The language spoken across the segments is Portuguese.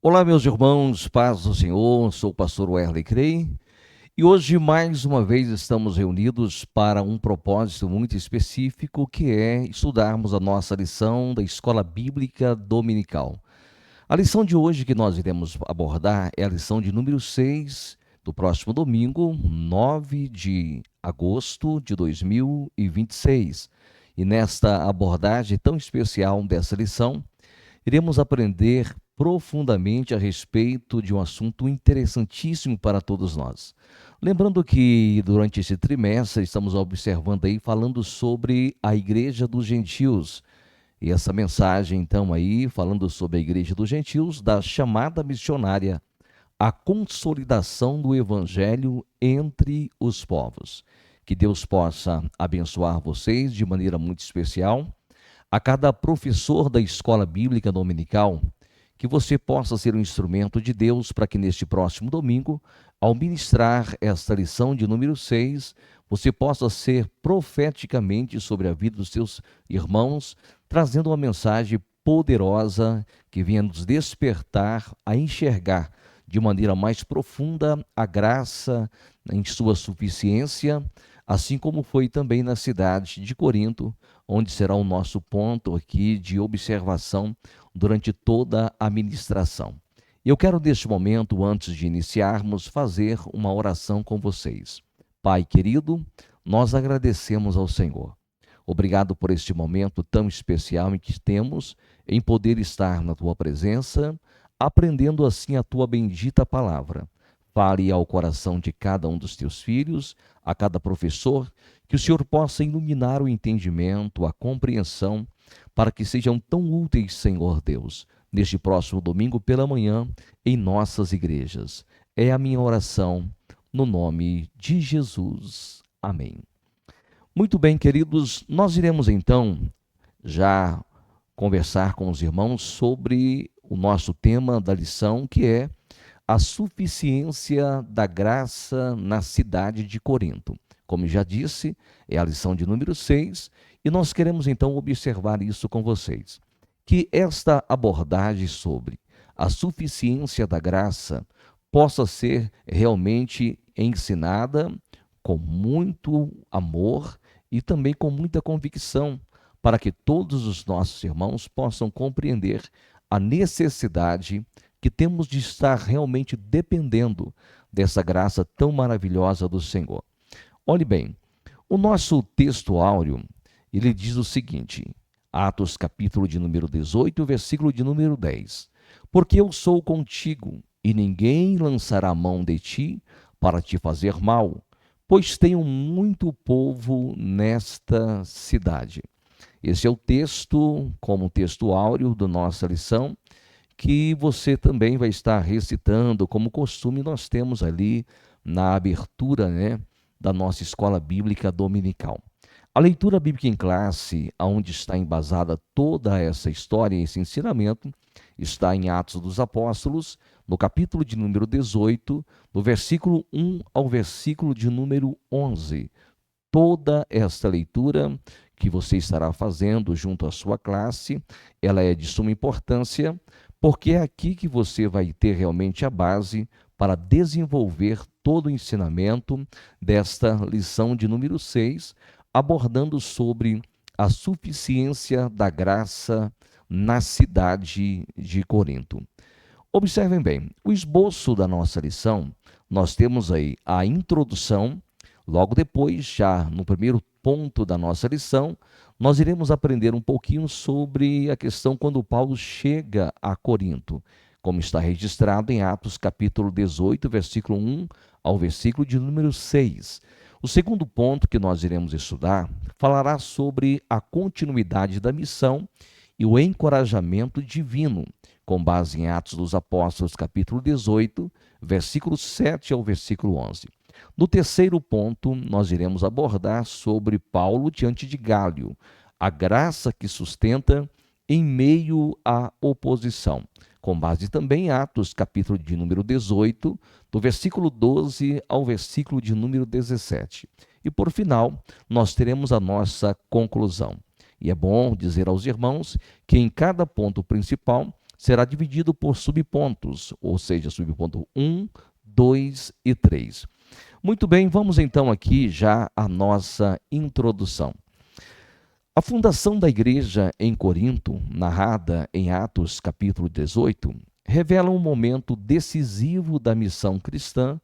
Olá, meus irmãos, paz do Senhor, sou o pastor Werley Crey e hoje mais uma vez estamos reunidos para um propósito muito específico que é estudarmos a nossa lição da Escola Bíblica Dominical. A lição de hoje que nós iremos abordar é a lição de número 6 do próximo domingo, 9 de agosto de 2026. E nesta abordagem tão especial dessa lição, iremos aprender profundamente a respeito de um assunto interessantíssimo para todos nós. Lembrando que durante esse trimestre estamos observando aí falando sobre a Igreja dos Gentios. E essa mensagem então aí falando sobre a Igreja dos Gentios, da chamada missionária, a consolidação do evangelho entre os povos. Que Deus possa abençoar vocês de maneira muito especial, a cada professor da escola bíblica dominical, que você possa ser um instrumento de Deus para que neste próximo domingo, ao ministrar esta lição de número 6, você possa ser profeticamente sobre a vida dos seus irmãos, trazendo uma mensagem poderosa que venha nos despertar a enxergar de maneira mais profunda a graça em sua suficiência, assim como foi também na cidade de Corinto, onde será o nosso ponto aqui de observação durante toda a ministração. Eu quero, neste momento, antes de iniciarmos, fazer uma oração com vocês. Pai querido, nós agradecemos ao Senhor. Obrigado por este momento tão especial em que temos em poder estar na Tua presença, aprendendo assim a Tua bendita palavra. Fale ao coração de cada um dos Teus filhos, a cada professor, que o Senhor possa iluminar o entendimento, a compreensão, para que sejam tão úteis, Senhor Deus, neste próximo domingo pela manhã, em nossas igrejas. É a minha oração, no nome de Jesus. Amém. Muito bem, queridos, nós iremos então já conversar com os irmãos sobre o nosso tema da lição, que é a suficiência da graça na cidade de Corinto. Como já disse, é a lição de número 6 e nós queremos então observar isso com vocês. Que esta abordagem sobre a suficiência da graça possa ser realmente ensinada com muito amor e também com muita convicção, para que todos os nossos irmãos possam compreender a necessidade que temos de estar realmente dependendo dessa graça tão maravilhosa do Senhor. Olhe bem, o nosso texto áureo, ele diz o seguinte, Atos capítulo de número 18, versículo de número 10. Porque eu sou contigo, e ninguém lançará a mão de ti para te fazer mal, pois tenho muito povo nesta cidade. Esse é o texto, como texto áureo da nossa lição, que você também vai estar recitando, como costume nós temos ali na abertura, da nossa escola bíblica dominical. A leitura bíblica em classe, onde está embasada toda essa história e esse ensinamento, está em Atos dos Apóstolos, no capítulo de número 18, do versículo 1 ao versículo de número 11. Toda esta leitura que você estará fazendo junto à sua classe, ela é de suma importância, porque é aqui que você vai ter realmente a base para desenvolver todo o ensinamento desta lição de número 6, abordando sobre a suficiência da graça na cidade de Corinto. Observem bem, o esboço da nossa lição, nós temos aí a introdução, logo depois, já no primeiro ponto da nossa lição, nós iremos aprender um pouquinho sobre a questão quando Paulo chega a Corinto, como está registrado em Atos capítulo 18, versículo 1 ao versículo de número 6. O segundo ponto que nós iremos estudar falará sobre a continuidade da missão e o encorajamento divino, com base em Atos dos Apóstolos capítulo 18, versículo 7 ao versículo 11. No terceiro ponto, nós iremos abordar sobre Paulo diante de Gálio, a graça que sustenta em meio à oposição, com base também em Atos, capítulo de número 18, do versículo 12 ao versículo de número 17. E por final, nós teremos a nossa conclusão. E é bom dizer aos irmãos que em cada ponto principal será dividido por subpontos, ou seja, subponto 1, 2 e 3. Muito bem, vamos então aqui já à nossa introdução. A fundação da igreja em Corinto, narrada em Atos capítulo 18, revela um momento decisivo da missão cristã,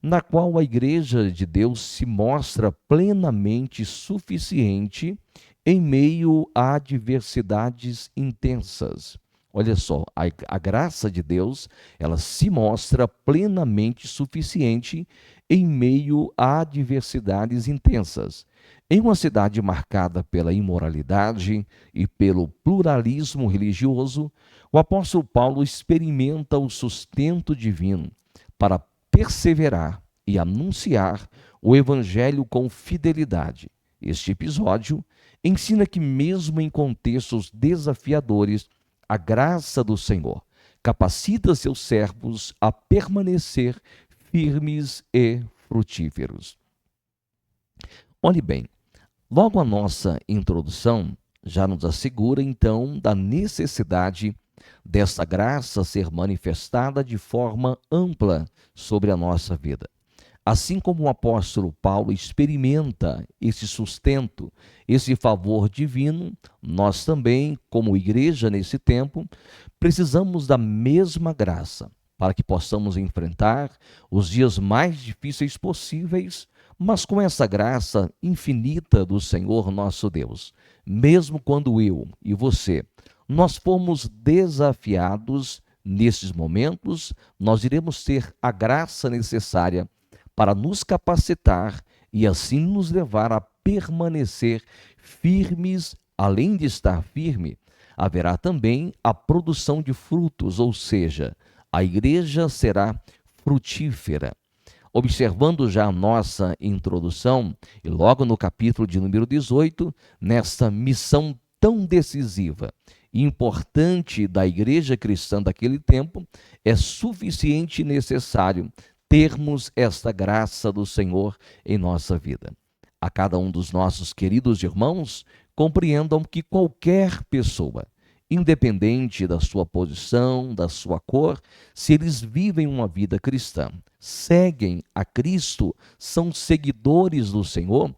na qual a igreja de Deus se mostra plenamente suficiente em meio a adversidades intensas. Olha só, a graça de Deus, ela se mostra plenamente suficiente em meio a adversidades intensas. Em uma cidade marcada pela imoralidade e pelo pluralismo religioso, o apóstolo Paulo experimenta o sustento divino para perseverar e anunciar o evangelho com fidelidade. Este episódio ensina que, mesmo em contextos desafiadores, a graça do Senhor capacita seus servos a permanecer firmes e frutíferos. Olhe bem, logo a nossa introdução já nos assegura então da necessidade dessa graça ser manifestada de forma ampla sobre a nossa vida. Assim como o apóstolo Paulo experimenta esse sustento, esse favor divino, nós também, como igreja nesse tempo, precisamos da mesma graça para que possamos enfrentar os dias mais difíceis possíveis, mas com essa graça infinita do Senhor nosso Deus. Mesmo quando eu e você, nós formos desafiados nesses momentos, nós iremos ter a graça necessária para nos capacitar e assim nos levar a permanecer firmes. Além de estar firme, haverá também a produção de frutos, ou seja, a igreja será frutífera. Observando já a nossa introdução, e logo no capítulo de número 18, nessa missão tão decisiva e importante da igreja cristã daquele tempo, é suficiente e necessário termos esta graça do Senhor em nossa vida. A cada um dos nossos queridos irmãos, compreendam que qualquer pessoa, independente da sua posição, da sua cor, se eles vivem uma vida cristã, seguem a Cristo, são seguidores do Senhor,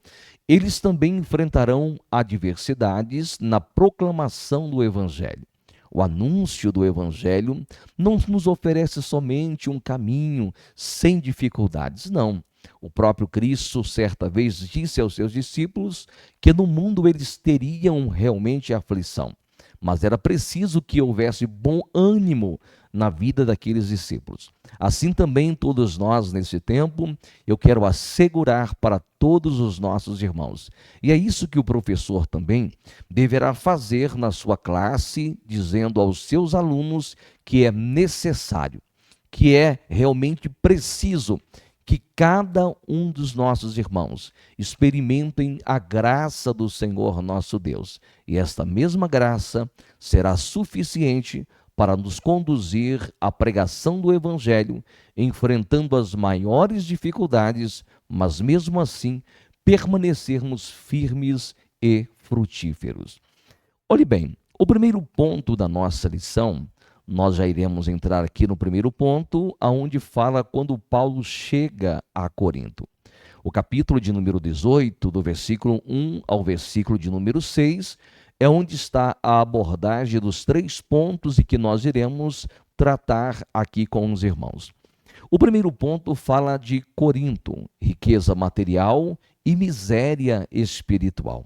eles também enfrentarão adversidades na proclamação do Evangelho. O anúncio do Evangelho não nos oferece somente um caminho sem dificuldades, não. O próprio Cristo, certa vez, disse aos seus discípulos que no mundo eles teriam realmente aflição, mas era preciso que houvesse bom ânimo na vida daqueles discípulos. Assim também todos nós, nesse tempo, eu quero assegurar para todos os nossos irmãos. E é isso que o professor também deverá fazer na sua classe, dizendo aos seus alunos que é necessário, que é realmente preciso que cada um dos nossos irmãos experimentem a graça do Senhor nosso Deus. E esta mesma graça será suficiente para nos conduzir à pregação do Evangelho, enfrentando as maiores dificuldades, mas mesmo assim permanecermos firmes e frutíferos. Olhe bem, o primeiro ponto da nossa lição, nós já iremos entrar aqui no primeiro ponto, aonde fala quando Paulo chega a Corinto. O capítulo de número 18, do versículo 1 ao versículo de número 6, é onde está a abordagem dos 3 pontos e que nós iremos tratar aqui com os irmãos. O primeiro ponto fala de Corinto, riqueza material e miséria espiritual.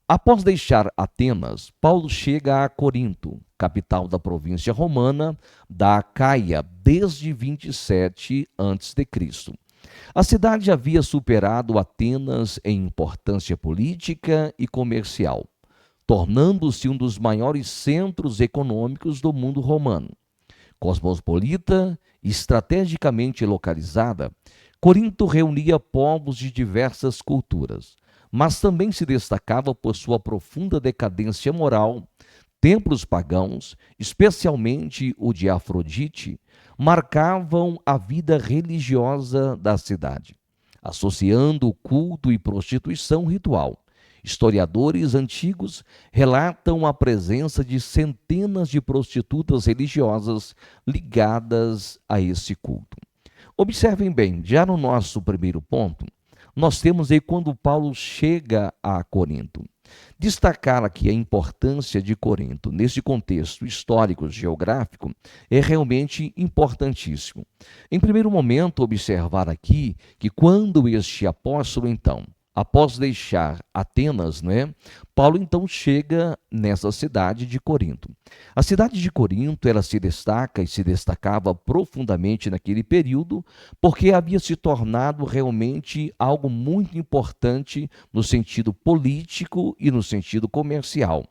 Após deixar Atenas, Paulo chega a Corinto, capital da província romana da Acaia, desde 27 a.C. A cidade havia superado Atenas em importância política e comercial, tornando-se um dos maiores centros econômicos do mundo romano. Cosmopolita e estrategicamente localizada, Corinto reunia povos de diversas culturas, mas também se destacava por sua profunda decadência moral. Templos pagãos, especialmente o de Afrodite, marcavam a vida religiosa da cidade, associando o culto e prostituição ritual. Historiadores antigos relatam a presença de centenas de prostitutas religiosas ligadas a esse culto. Observem bem, já no nosso primeiro ponto, nós temos aí quando Paulo chega a Corinto. Destacar aqui a importância de Corinto nesse contexto histórico geográfico é realmente importantíssimo. Em primeiro momento, observar aqui que quando este apóstolo, então, após deixar Atenas, Paulo então chega nessa cidade de Corinto. A cidade de Corinto, ela se destaca e se destacava profundamente naquele período, porque havia se tornado realmente algo muito importante no sentido político e no sentido comercial.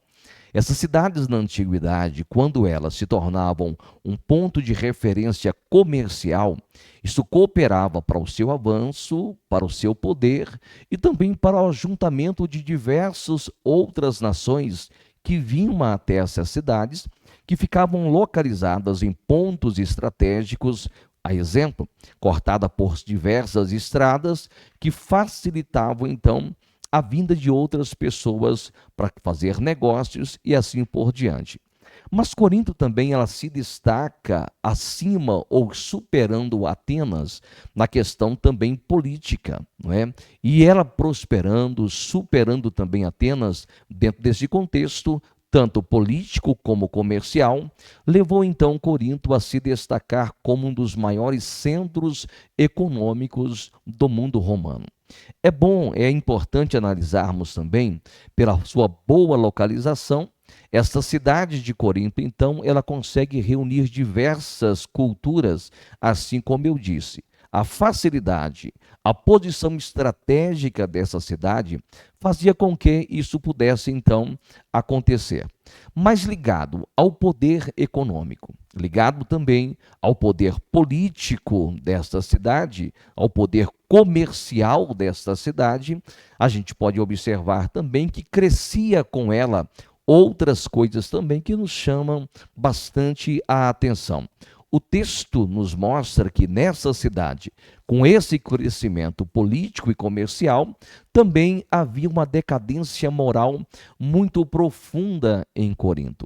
Essas cidades na antiguidade, quando elas se tornavam um ponto de referência comercial, isso cooperava para o seu avanço, para o seu poder e também para o ajuntamento de diversas outras nações que vinham até essas cidades, que ficavam localizadas em pontos estratégicos, a exemplo, cortada por diversas estradas que facilitavam então a vinda de outras pessoas para fazer negócios e assim por diante. Mas Corinto também ela se destaca acima ou superando Atenas na questão também política, não é? E ela prosperando, superando também Atenas dentro desse contexto, tanto político como comercial, levou então Corinto a se destacar como um dos maiores centros econômicos do mundo romano. É bom, é importante analisarmos também, pela sua boa localização, esta cidade de Corinto, então, ela consegue reunir diversas culturas, assim como eu disse. A facilidade, a posição estratégica dessa cidade fazia com que isso pudesse, então, acontecer. Mas ligado ao poder econômico, ligado também ao poder político desta cidade, ao poder comercial desta cidade, a gente pode observar também que crescia com ela outras coisas também que nos chamam bastante a atenção. O texto nos mostra que nessa cidade, com esse crescimento político e comercial, também havia uma decadência moral muito profunda em Corinto.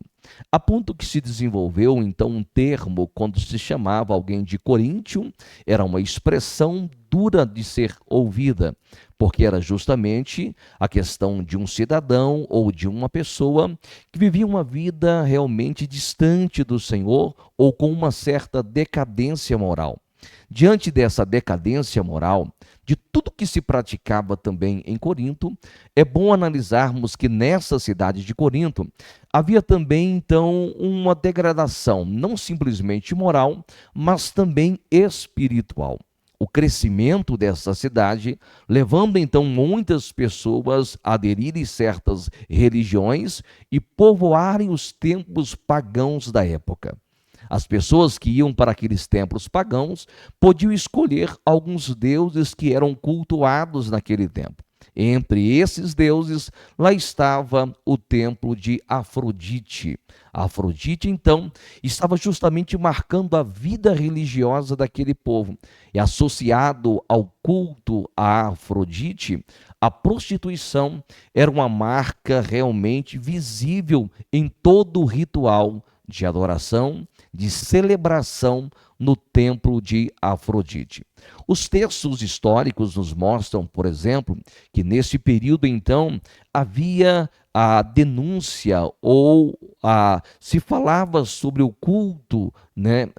A ponto que se desenvolveu então um termo quando se chamava alguém de coríntio, era uma expressão dura de ser ouvida, porque era justamente a questão de um cidadão ou de uma pessoa que vivia uma vida realmente distante do Senhor ou com uma certa decadência moral. Diante dessa decadência moral, de tudo que se praticava também em Corinto, é bom analisarmos que nessa cidade de Corinto havia também então uma degradação, não simplesmente moral, mas também espiritual. O crescimento dessa cidade, levando então muitas pessoas a aderirem certas religiões e povoarem os templos pagãos da época. As pessoas que iam para aqueles templos pagãos podiam escolher alguns deuses que eram cultuados naquele tempo. Entre esses deuses, lá estava o templo de Afrodite. Afrodite, então, estava justamente marcando a vida religiosa daquele povo. E associado ao culto a Afrodite, a prostituição era uma marca realmente visível em todo o ritual de adoração, de celebração no templo de Afrodite. Os textos históricos nos mostram, por exemplo, que nesse período, então, havia a denúncia ou se falava sobre o culto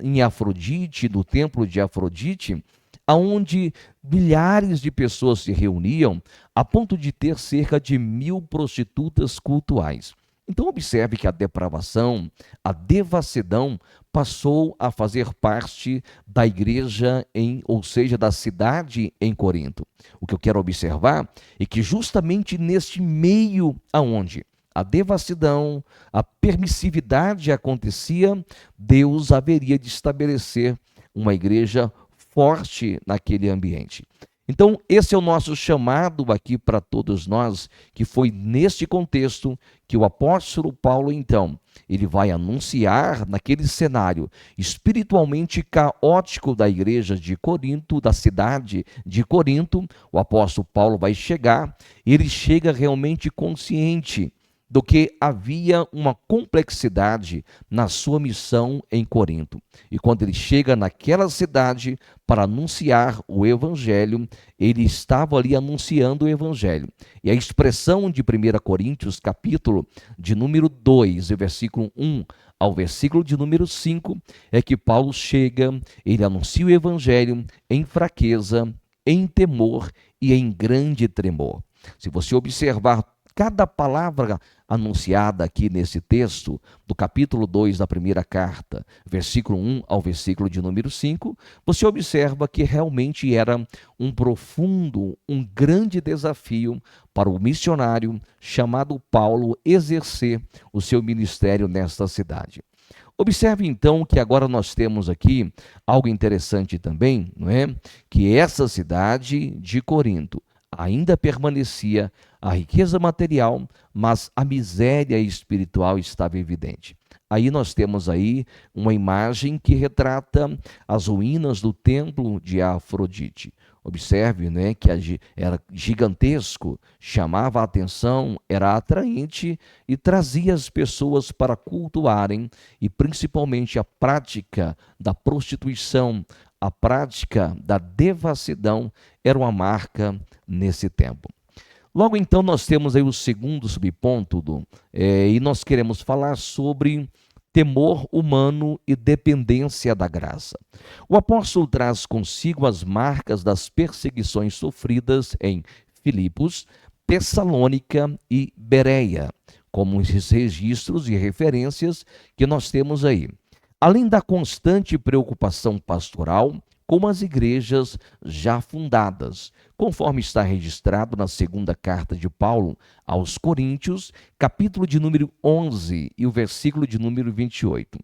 em Afrodite, no templo de Afrodite, onde milhares de pessoas se reuniam a ponto de ter cerca de 1.000 prostitutas cultuais. Então observe que a depravação, a devassidão passou a fazer parte da igreja ou seja, da cidade em Corinto. O que eu quero observar é que justamente neste meio aonde a devassidão, a permissividade acontecia, Deus haveria de estabelecer uma igreja forte naquele ambiente. Então, esse é o nosso chamado aqui para todos nós, que foi neste contexto que o apóstolo Paulo, então, ele vai anunciar naquele cenário espiritualmente caótico da igreja de Corinto, da cidade de Corinto. O apóstolo Paulo vai chegar, ele chega realmente consciente do que havia uma complexidade na sua missão em Corinto. E quando ele chega naquela cidade para anunciar o evangelho, ele estava ali anunciando o evangelho. E a expressão de 1 Coríntios, capítulo de número 2, versículo 1 ao versículo de número 5, é que Paulo chega, ele anuncia o evangelho em fraqueza, em temor e em grande tremor. Se você observar cada palavra anunciada aqui nesse texto, do capítulo 2 da primeira carta, versículo 1 ao versículo de número 5, você observa que realmente era um profundo, um grande desafio para o missionário chamado Paulo exercer o seu ministério nesta cidade. Observe então que agora nós temos aqui algo interessante também, não é? Que essa cidade de Corinto ainda permanecia a riqueza material, mas a miséria espiritual estava evidente. Aí nós temos aí uma imagem que retrata as ruínas do templo de Afrodite. Observe, né, que era gigantesco, chamava a atenção, era atraente e trazia as pessoas para cultuarem, e principalmente a prática da prostituição, a prática da devassidão era uma marca nesse tempo. Logo então nós temos aí o segundo subponto e nós queremos falar sobre temor humano e dependência da graça. O apóstolo traz consigo as marcas das perseguições sofridas em Filipos, Tessalônica e Bereia, como esses registros e referências que nós temos aí. Além da constante preocupação pastoral com as igrejas já fundadas, conforme está registrado na segunda carta de Paulo aos Coríntios, capítulo de número 11 e o versículo de número 28.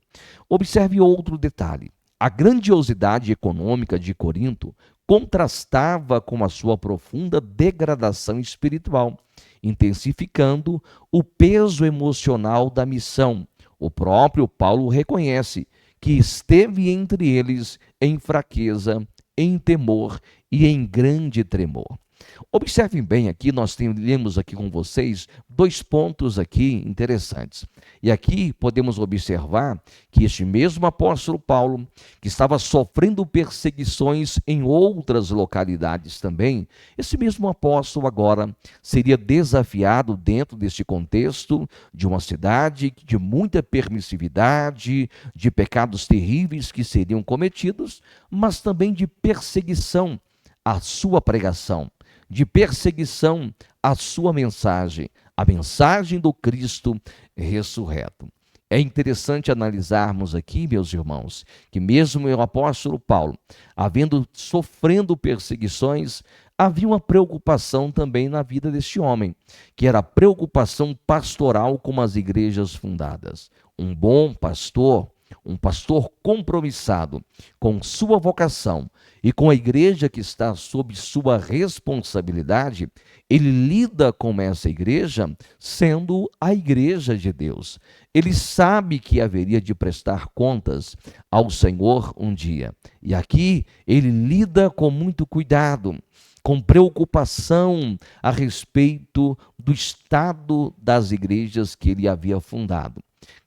Observe outro detalhe. A grandiosidade econômica de Corinto contrastava com a sua profunda degradação espiritual, intensificando o peso emocional da missão. O próprio Paulo reconhece que esteve entre eles em fraqueza, em temor e em grande tremor. Observem bem aqui, nós temos aqui com vocês dois pontos aqui interessantes. E aqui podemos observar que este mesmo apóstolo Paulo, que estava sofrendo perseguições em outras localidades também, esse mesmo apóstolo agora seria desafiado dentro deste contexto de uma cidade de muita permissividade, de pecados terríveis que seriam cometidos, mas também de perseguição à sua pregação, de perseguição à sua mensagem, a mensagem do Cristo ressurreto. É interessante analisarmos aqui, meus irmãos, que mesmo o apóstolo Paulo, sofrendo perseguições, havia uma preocupação também na vida deste homem, que era a preocupação pastoral com as igrejas fundadas. Um bom pastor, um pastor compromissado com sua vocação e com a igreja que está sob sua responsabilidade, ele lida com essa igreja sendo a igreja de Deus. Ele sabe que haveria de prestar contas ao Senhor um dia. E aqui ele lida com muito cuidado, com preocupação a respeito do estado das igrejas que ele havia fundado.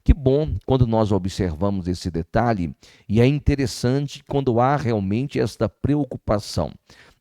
Que bom quando nós observamos esse detalhe, e é interessante quando há realmente esta preocupação.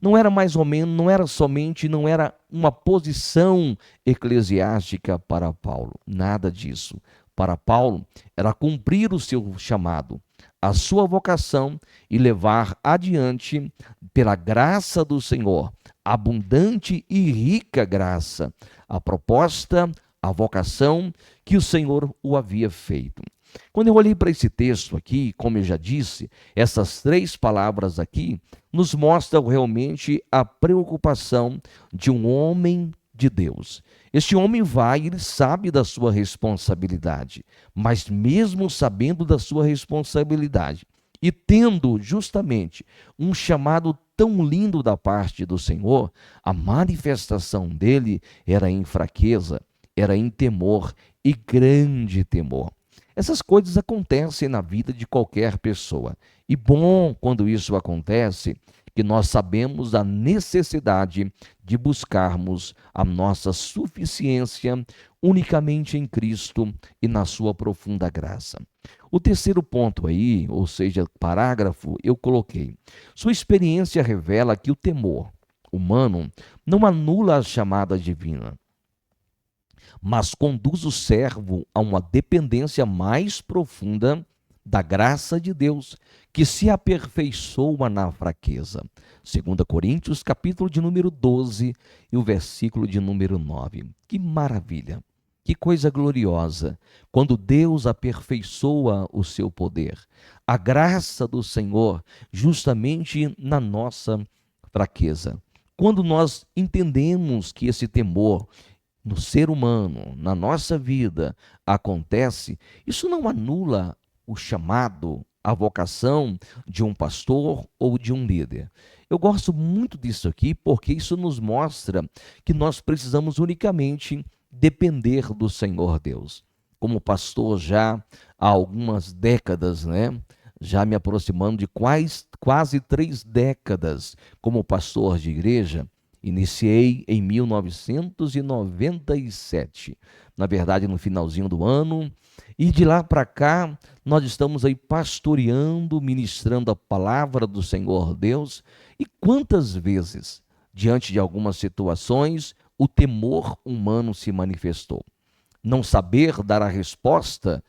Não era mais ou menos, não era uma posição eclesiástica para Paulo, nada disso. Para Paulo era cumprir o seu chamado, a sua vocação e levar adiante, pela graça do Senhor, abundante e rica graça, a proposta, a vocação que o Senhor o havia feito. Quando eu olhei para esse texto aqui, como eu já disse, essas três palavras aqui nos mostram realmente a preocupação de um homem de Deus. Este homem ele sabe da sua responsabilidade, mas mesmo sabendo da sua responsabilidade, E tendo justamente um chamado tão lindo da parte do Senhor, a manifestação dele era em fraqueza, era em temor e grande temor. Essas coisas acontecem na vida de qualquer pessoa. E bom quando isso acontece, que nós sabemos a necessidade de buscarmos a nossa suficiência unicamente em Cristo e na sua profunda graça. O terceiro ponto aí, ou seja, parágrafo, eu coloquei. Sua experiência revela que o temor humano não anula a chamada divina, mas conduz o servo a uma dependência mais profunda da graça de Deus, que se aperfeiçoa na fraqueza. 2 Coríntios, capítulo de número 12 e o versículo de número 9. Que maravilha! Que coisa gloriosa, quando Deus aperfeiçoa o seu poder. A graça do Senhor justamente na nossa fraqueza. Quando nós entendemos que esse temor no ser humano, na nossa vida, acontece, isso não anula o chamado, a vocação de um pastor ou de um líder. Eu gosto muito disso aqui porque isso nos mostra que nós precisamos unicamente depender do Senhor Deus. Como pastor já há algumas décadas, né? Já me aproximando de quase 3 décadas como pastor de igreja. Iniciei em 1997, na verdade no finalzinho do ano, e de lá para cá nós estamos aí pastoreando, ministrando a palavra do Senhor Deus. E quantas vezes, diante de algumas situações, o temor humano se manifestou. Não saber dar a resposta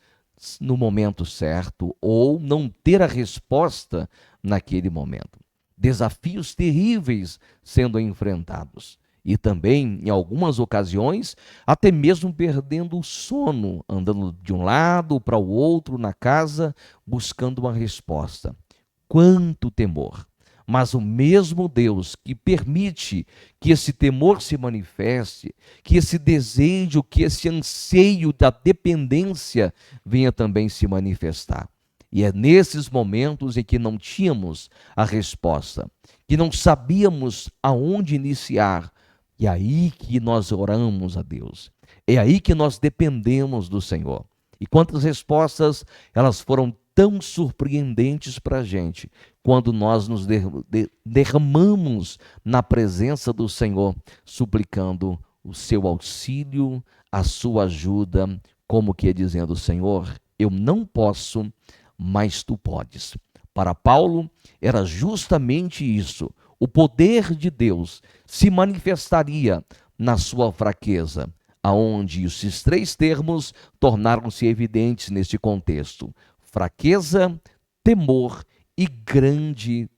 no momento certo ou não ter a resposta naquele momento. Desafios terríveis sendo enfrentados. E também, em algumas ocasiões, até mesmo perdendo o sono, andando de um lado para o outro na casa, buscando uma resposta. Quanto temor! Mas o mesmo Deus que permite que esse temor se manifeste, que esse desejo, que esse anseio da dependência venha também se manifestar. E é nesses momentos em que não tínhamos a resposta, que não sabíamos aonde iniciar, e é aí que nós oramos a Deus. É aí que nós dependemos do Senhor. E quantas respostas elas foram tão surpreendentes para a gente, quando nós nos derramamos na presença do Senhor, suplicando o seu auxílio, a sua ajuda, como que dizendo: Senhor, eu não posso, mas tu podes. Para Paulo, era justamente isso. O poder de Deus se manifestaria na sua fraqueza, aonde esses 3 termos tornaram-se evidentes neste contexto: fraqueza, temor e grande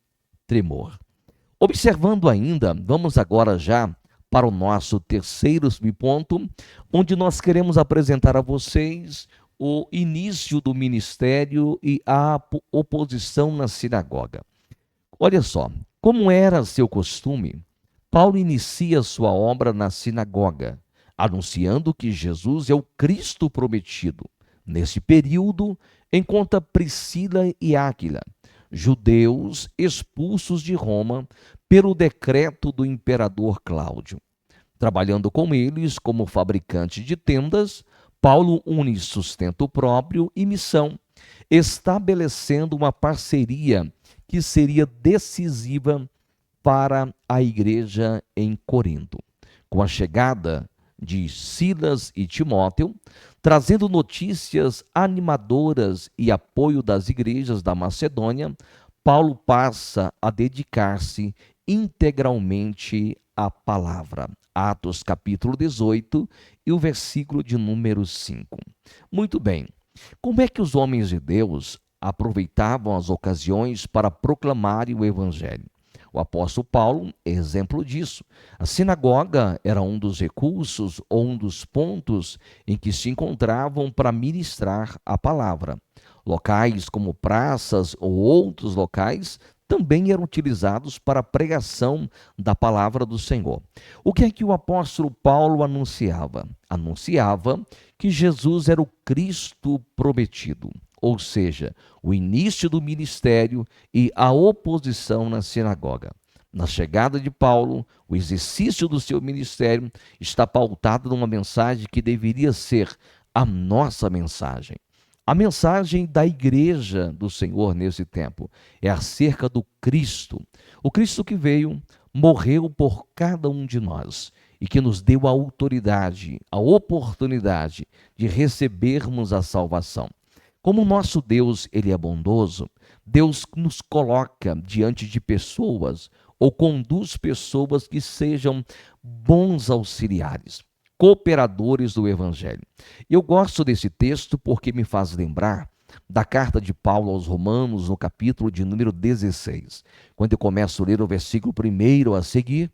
tremor. Observando ainda, vamos agora já para o nosso terceiro subponto, onde nós queremos apresentar a vocês o início do ministério e a oposição na sinagoga. Olha só, como era seu costume, Paulo inicia sua obra na sinagoga, anunciando que Jesus é o Cristo prometido. Nesse período, encontra Priscila e Áquila, judeus expulsos de Roma pelo decreto do imperador Cláudio. Trabalhando com eles como fabricante de tendas, Paulo une sustento próprio e missão, estabelecendo uma parceria que seria decisiva para a igreja em Corinto. Com a chegada de Silas e Timóteo, trazendo notícias animadoras e apoio das igrejas da Macedônia, Paulo passa a dedicar-se integralmente à palavra. Atos capítulo 18 e o versículo de número 5. Muito bem, como é que os homens de Deus aproveitavam as ocasiões para proclamarem o evangelho? O apóstolo Paulo é exemplo disso. A sinagoga era um dos recursos ou um dos pontos em que se encontravam para ministrar a palavra. Locais como praças ou outros locais também eram utilizados para a pregação da palavra do Senhor. O que é que o apóstolo Paulo anunciava? Anunciava que Jesus era o Cristo prometido. ou seja, o início do ministério e a oposição na sinagoga. Na chegada de Paulo, o exercício do seu ministério está pautado numa mensagem que deveria ser a nossa mensagem. A mensagem da igreja do Senhor nesse tempo é acerca do Cristo. O Cristo que veio, morreu por cada um de nós e que nos deu a autoridade, a oportunidade de recebermos a salvação. Como o nosso Deus, ele é bondoso, Deus nos coloca diante de pessoas ou conduz pessoas que sejam bons auxiliares, cooperadores do evangelho. Eu gosto desse texto porque me faz lembrar da carta de Paulo aos Romanos, no capítulo de número 16. Quando eu começo a ler o versículo 1 a seguir,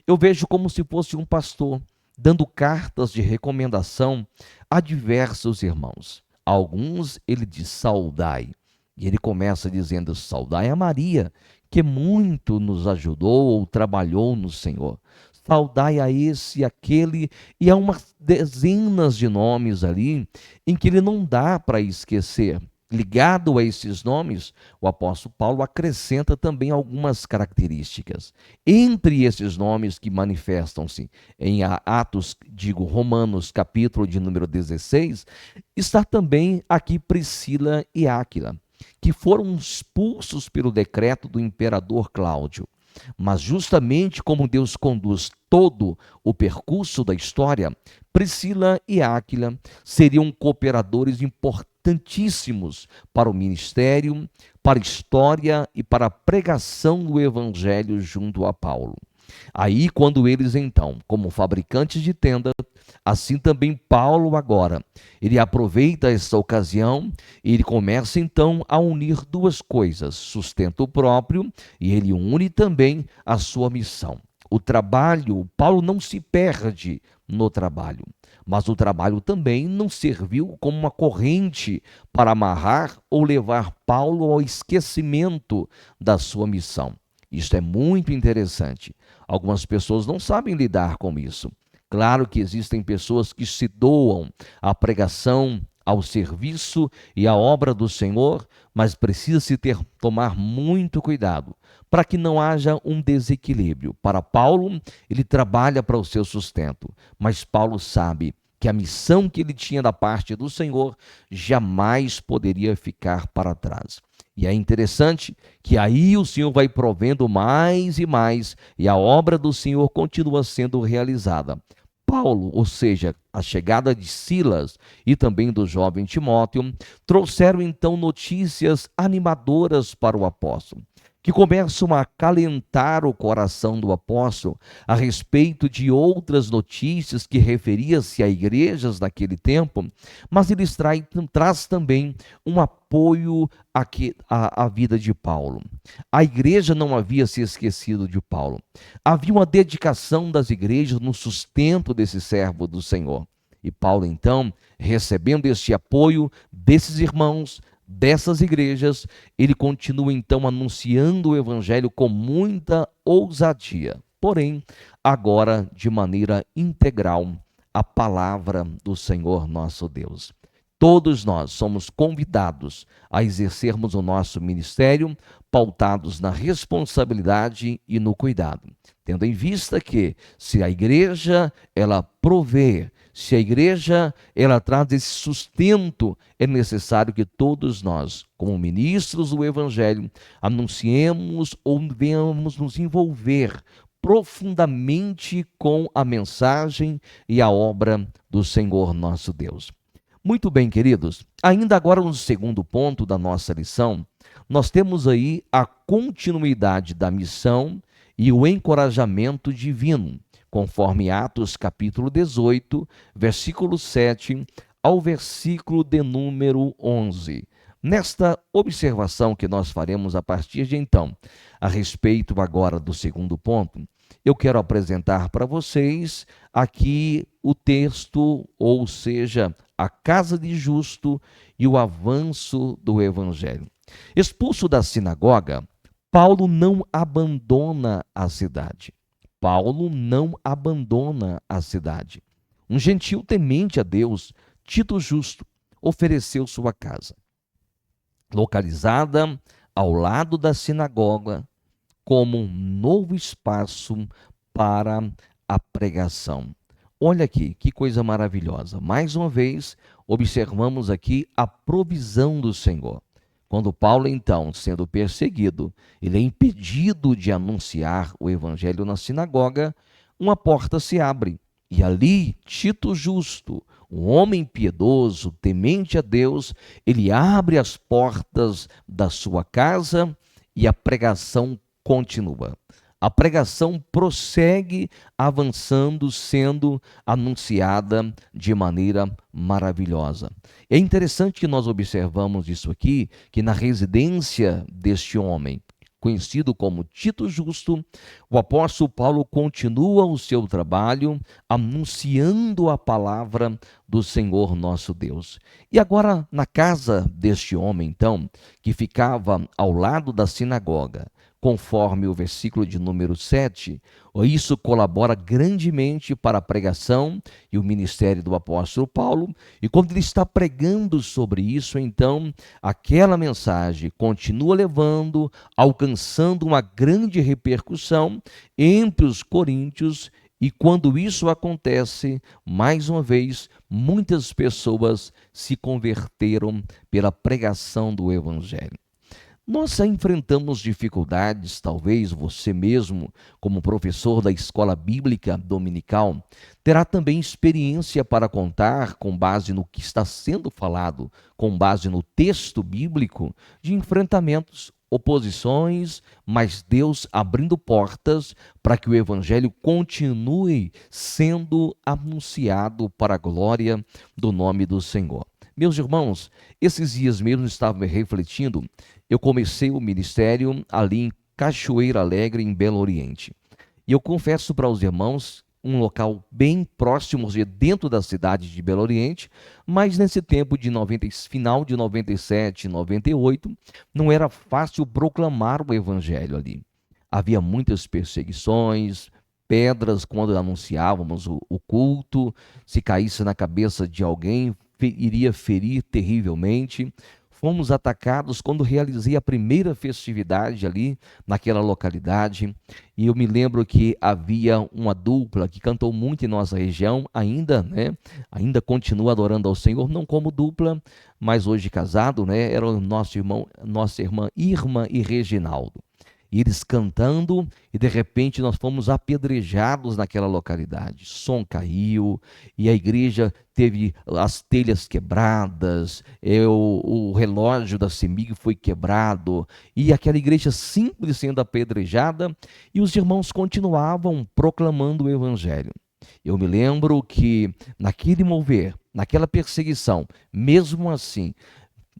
eu vejo como se fosse um pastor dando cartas de recomendação a diversos irmãos. Alguns ele diz saudai, e ele começa dizendo saudai a Maria, que muito nos ajudou ou trabalhou no Senhor. Saudai a esse e aquele, e há umas dezenas de nomes ali em que ele não dá para esquecer. Ligado a esses nomes, o apóstolo Paulo acrescenta também algumas características. Entre esses nomes que manifestam-se em Atos, Romanos, capítulo de número 16, está também aqui Priscila e Áquila, que foram expulsos pelo decreto do imperador Cláudio. Mas justamente como Deus conduz todo o percurso da história, Priscila e Áquila seriam cooperadores importantíssimos para o ministério, para a história e para a pregação do evangelho junto a Paulo. Aí, quando eles então, como fabricantes de tenda, assim também Paulo agora, ele aproveita essa ocasião e ele começa então a unir duas coisas, sustento próprio e ele une também a sua missão. O trabalho, Paulo não se perde no trabalho, mas o trabalho também não serviu como uma corrente para amarrar ou levar Paulo ao esquecimento da sua missão. Isto é muito interessante. Algumas pessoas não sabem lidar com isso. Claro que existem pessoas que se doam à pregação, ao serviço e à obra do Senhor, mas precisa-se tomar muito cuidado para que não haja um desequilíbrio. Para Paulo, ele trabalha para o seu sustento, mas Paulo sabe que a missão que ele tinha da parte do Senhor jamais poderia ficar para trás. E é interessante que aí o Senhor vai provendo mais e mais, e a obra do Senhor continua sendo realizada. Paulo, ou seja, a chegada de Silas e também do jovem Timóteo, trouxeram então notícias animadoras para o apóstolo, que começam a acalentar o coração do apóstolo a respeito de outras notícias que referia-se a igrejas naquele tempo, mas ele traz também um apoio à vida de Paulo. A igreja não havia se esquecido de Paulo. Havia uma dedicação das igrejas no sustento desse servo do Senhor. E Paulo, então, recebendo este apoio desses irmãos, dessas igrejas, ele continua então anunciando o evangelho com muita ousadia, porém, agora de maneira integral, a palavra do Senhor nosso Deus. Todos nós somos convidados a exercermos o nosso ministério pautados na responsabilidade e no cuidado, tendo em vista que se a igreja ela provê, se a igreja ela traz esse sustento, é necessário que todos nós, como ministros do evangelho, anunciemos ou venhamos nos envolver profundamente com a mensagem e a obra do Senhor nosso Deus. Muito bem, queridos, ainda agora no segundo ponto da nossa lição, nós temos aí a continuidade da missão e o encorajamento divino, conforme Atos capítulo 18, versículo 7 ao versículo de número 11. Nesta observação que nós faremos a partir de então, a respeito agora do segundo ponto, eu quero apresentar para vocês aqui o texto, ou seja, a casa de justo e o avanço do evangelho. Expulso da sinagoga, Paulo não abandona a cidade. Paulo não abandona a cidade. Um gentil temente a Deus, Tito Justo, ofereceu sua casa. localizada ao lado da sinagoga, como um novo espaço para a pregação. Olha aqui, que coisa maravilhosa. Mais uma vez, observamos aqui a provisão do Senhor. Quando Paulo, então, sendo perseguido, ele é impedido de anunciar o evangelho na sinagoga, uma porta se abre. E ali, Tito Justo, um homem piedoso, temente a Deus, ele abre as portas da sua casa e a pregação continua. A pregação prossegue avançando, sendo anunciada de maneira maravilhosa. É interessante que nós observamos isso aqui, que na residência deste homem, conhecido como Tito Justo, o apóstolo Paulo continua o seu trabalho anunciando a palavra do Senhor nosso Deus. E agora, na casa deste homem, então, que ficava ao lado da sinagoga, conforme o versículo de número 7, isso colabora grandemente para a pregação e o ministério do apóstolo Paulo. E quando ele está pregando sobre isso, então, aquela mensagem continua levando, alcançando uma grande repercussão entre os coríntios. E quando isso acontece, mais uma vez, muitas pessoas se converteram pela pregação do evangelho. Nós enfrentamos dificuldades, talvez você mesmo, como professor da escola bíblica dominical, terá também experiência para contar, com base no que está sendo falado, com base no texto bíblico, de enfrentamentos, oposições, mas Deus abrindo portas para que o evangelho continue sendo anunciado para a glória do nome do Senhor. Meus irmãos, esses dias mesmo estava refletindo. Eu comecei o ministério ali em Cachoeira Alegre, em Belo Oriente. E eu confesso para os irmãos, um local bem próximo, dentro da cidade de Belo Oriente, mas nesse tempo de final de 97, 98, não era fácil proclamar o evangelho ali. Havia muitas perseguições, pedras quando anunciávamos o culto, se caísse na cabeça de alguém, iria ferir terrivelmente. Fomos atacados quando realizei a primeira festividade ali naquela localidade. E eu me lembro que havia uma dupla que cantou muito em nossa região, ainda continua adorando ao Senhor, não como dupla, mas hoje casado, era o nosso irmão, nossa irmã Irma e Reginaldo. E eles cantando, e de repente nós fomos apedrejados naquela localidade. Som caiu, e a igreja teve as telhas quebradas, o relógio da CEMIG foi quebrado, e aquela igreja simples sendo apedrejada, e os irmãos continuavam proclamando o evangelho. Eu me lembro que naquele mover, naquela perseguição, mesmo assim,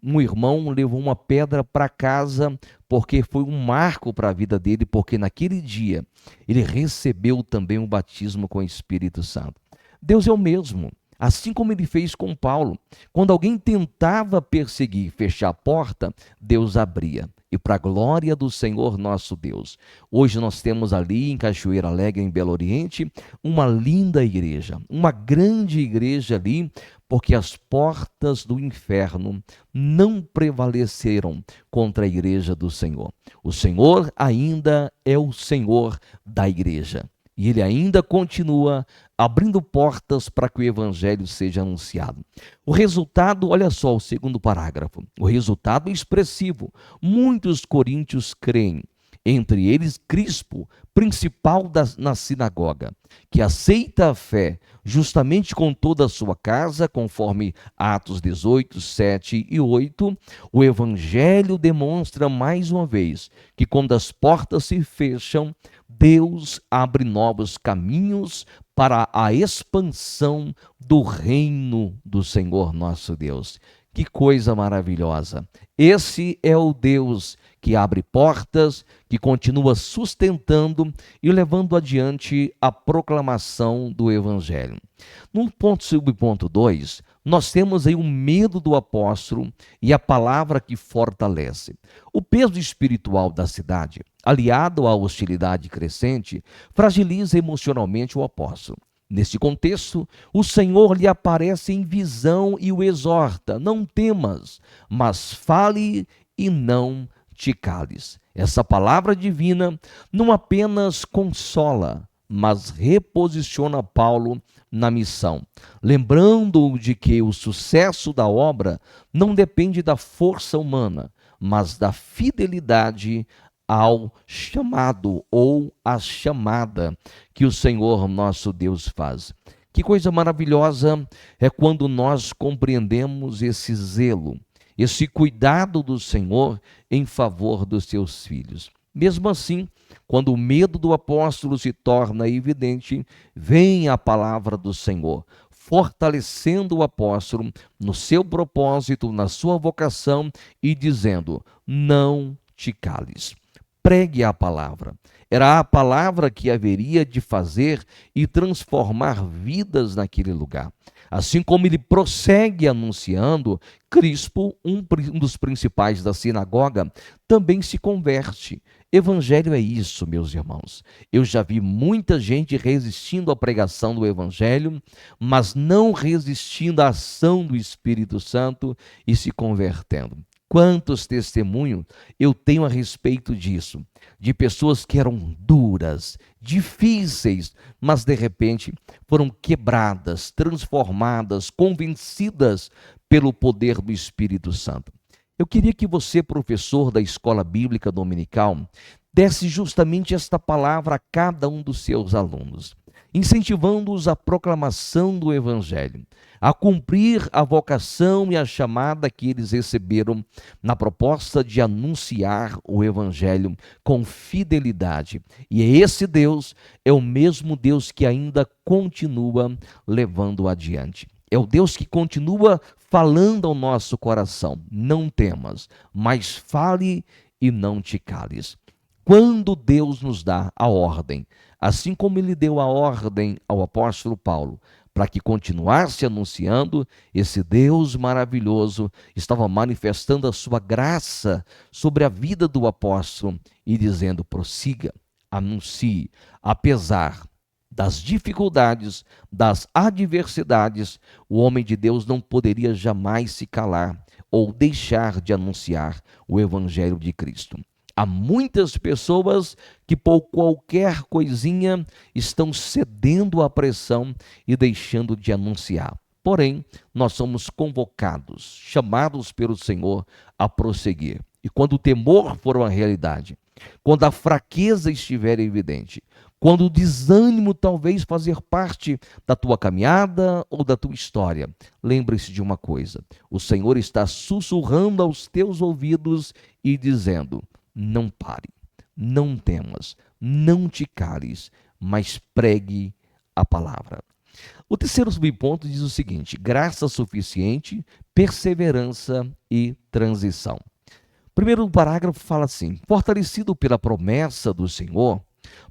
um irmão levou uma pedra para casa porque foi um marco para a vida dele, porque naquele dia ele recebeu também o batismo com o Espírito Santo. Deus é o mesmo, assim como ele fez com Paulo. Quando alguém tentava perseguir, fechar a porta, Deus abria. E para a glória do Senhor nosso Deus. Hoje nós temos ali em Cachoeira Alegre, em Belo Oriente, uma linda igreja, uma grande igreja ali, porque as portas do inferno não prevaleceram contra a igreja do Senhor. O Senhor ainda é o Senhor da igreja. E ele ainda continua abrindo portas para que o evangelho seja anunciado. O resultado, olha só o segundo parágrafo, o resultado é expressivo. Muitos coríntios creem, entre eles Crispo, principal na sinagoga, que aceita a fé justamente com toda a sua casa, conforme Atos 18, 7 e 8, o evangelho demonstra mais uma vez que quando as portas se fecham, Deus abre novos caminhos para a expansão do reino do Senhor nosso Deus. Que coisa maravilhosa! Esse é o Deus que abre portas, que continua sustentando e levando adiante a proclamação do Evangelho. No subponto 2, nós temos aí o medo do apóstolo e a palavra que fortalece. O peso espiritual da cidade, aliado à hostilidade crescente, fragiliza emocionalmente o apóstolo. Neste contexto, o Senhor lhe aparece em visão e o exorta: não temas, mas fale e não te cales. Essa palavra divina não apenas consola, mas reposiciona Paulo na missão, lembrando-o de que o sucesso da obra não depende da força humana, mas da fidelidade ao chamado ou à chamada que o Senhor nosso Deus faz. Que coisa maravilhosa é quando nós compreendemos esse zelo, esse cuidado do Senhor em favor dos seus filhos. Mesmo assim, quando o medo do apóstolo se torna evidente, vem a palavra do Senhor, fortalecendo o apóstolo no seu propósito, na sua vocação e dizendo: não te cales. Pregue a palavra. Era a palavra que haveria de fazer e transformar vidas naquele lugar. Assim como ele prossegue anunciando, Crispo, um dos principais da sinagoga, também se converte. Evangelho é isso, meus irmãos. Eu já vi muita gente resistindo à pregação do Evangelho, mas não resistindo à ação do Espírito Santo e se convertendo. Quantos testemunhos eu tenho a respeito disso, de pessoas que eram duras, difíceis, mas de repente foram quebradas, transformadas, convencidas pelo poder do Espírito Santo. Eu queria que você, professor da escola bíblica dominical, desse justamente esta palavra a cada um dos seus alunos, incentivando-os à proclamação do Evangelho, a cumprir a vocação e a chamada que eles receberam na proposta de anunciar o Evangelho com fidelidade. E esse Deus é o mesmo Deus que ainda continua levando adiante. É o Deus que continua falando ao nosso coração: não temas, mas fale e não te cales. Quando Deus nos dá a ordem, assim como ele deu a ordem ao apóstolo Paulo, para que continuasse anunciando, esse Deus maravilhoso estava manifestando a sua graça sobre a vida do apóstolo e dizendo: prossiga, anuncie, apesar das dificuldades, das adversidades, o homem de Deus não poderia jamais se calar ou deixar de anunciar o Evangelho de Cristo. Há muitas pessoas que por qualquer coisinha estão cedendo à pressão e deixando de anunciar. Porém, nós somos convocados, chamados pelo Senhor a prosseguir. E quando o temor for uma realidade, quando a fraqueza estiver evidente, quando o desânimo talvez fazer parte da tua caminhada ou da tua história, lembre-se de uma coisa: o Senhor está sussurrando aos teus ouvidos e dizendo: não pare, não temas, não te cales, mas pregue a palavra. O terceiro subponto diz o seguinte: graça suficiente, perseverança e transição. Primeiro parágrafo fala assim: fortalecido pela promessa do Senhor,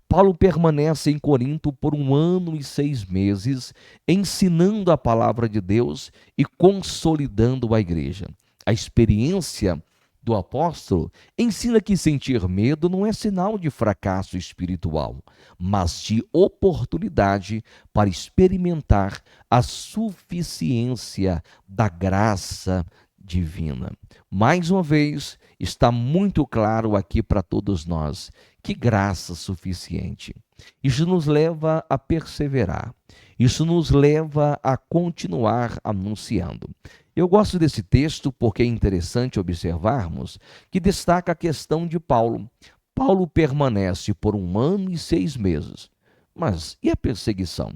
Paulo permanece em Corinto por 1 ano e 6 meses, ensinando a palavra de Deus e consolidando a igreja. A experiência do apóstolo ensina que sentir medo não é sinal de fracasso espiritual, mas de oportunidade para experimentar a suficiência da graça divina. Mais uma vez, está muito claro aqui para todos nós: que graça suficiente. Isso nos leva a perseverar. Isso nos leva a continuar anunciando. Eu gosto desse texto porque é interessante observarmos que destaca a questão de Paulo. Paulo permanece por 1 ano e 6 meses. Mas e a perseguição?